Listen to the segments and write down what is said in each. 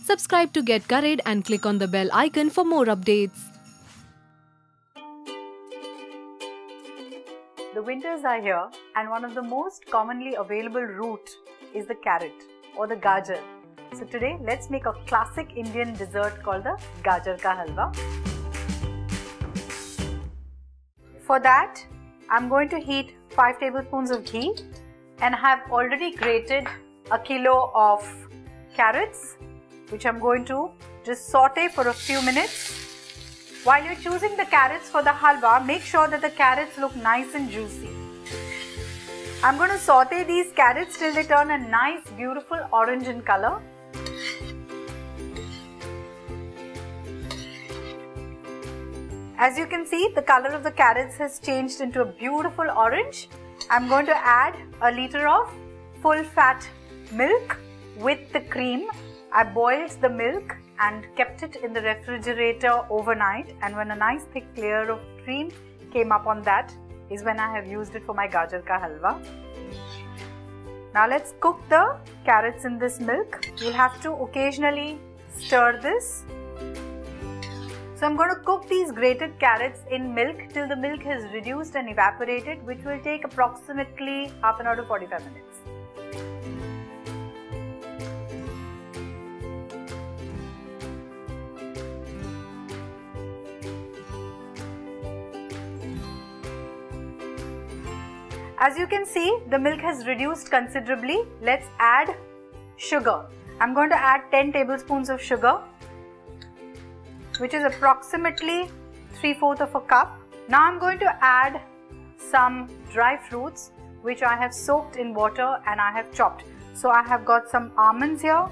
Subscribe to Get Curried and click on the bell icon for more updates. The winters are here and one of the most commonly available root is the carrot or the gajar. So today let's make a classic Indian dessert called the Gajar Halwa. For that I'm going to heat 5 tablespoons of ghee and I have already grated a kilo of carrots which I'm going to just saute for a few minutes. While you're choosing the carrots for the halwa, make sure that the carrots look nice and juicy. I'm going to saute these carrots till they turn a nice beautiful orange in color. As you can see, the color of the carrots has changed into a beautiful orange. I'm going to add a liter of full fat milk with the cream. I boiled the milk and kept it in the refrigerator overnight, and when a nice thick layer of cream came up on that is when I have used it for my Gajar ka halwa. Now let's cook the carrots in this milk. You'll have to occasionally stir this. So I'm going to cook these grated carrots in milk till the milk has reduced and evaporated, which will take approximately half an hour to 45 minutes. As you can see, the milk has reduced considerably. Let's add sugar. I'm going to add 10 tablespoons of sugar, which is approximately 3/4 of a cup. Now I'm going to add some dry fruits, which I have soaked in water and I have chopped. So I have got some almonds here,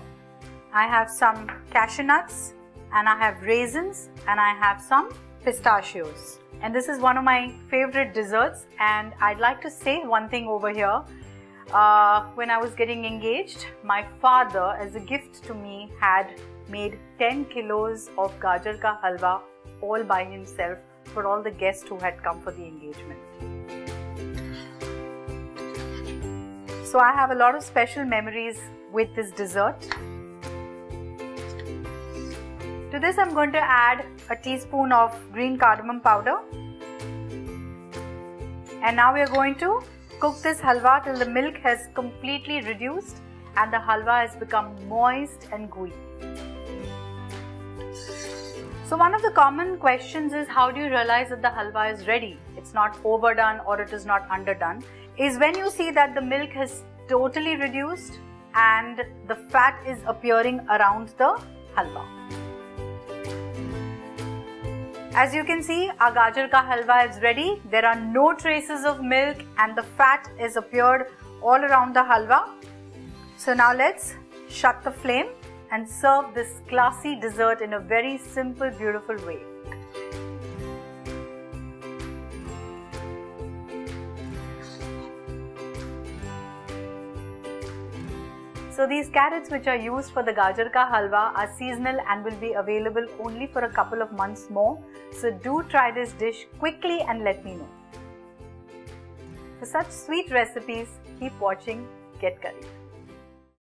I have some cashew nuts, and I have raisins, and I have some pistachios. And this is one of my favorite desserts, and I'd like to say one thing over here. When I was getting engaged, my father, as a gift to me, had made 10 kilos of Gajar ka halwa all by himself for all the guests who had come for the engagement. So I have a lot of special memories with this dessert. To this I'm going to add a teaspoon of green cardamom powder. And now we are going to cook this halwa till the milk has completely reduced and the halwa has become moist and gooey. So one of the common questions is, how do you realize that the halwa is ready? It's not overdone or it is not underdone. Is when you see that the milk has totally reduced and the fat is appearing around the halwa. As you can see, our Gajar ka halwa is ready. There are no traces of milk and the fat is appeared all around the halwa. So now let's shut the flame and serve this classy dessert in a very simple, beautiful way. So these carrots which are used for the Gajar ka halwa are seasonal and will be available only for a couple of months more. So do try this dish quickly and let me know. For such sweet recipes, keep watching Get Curried.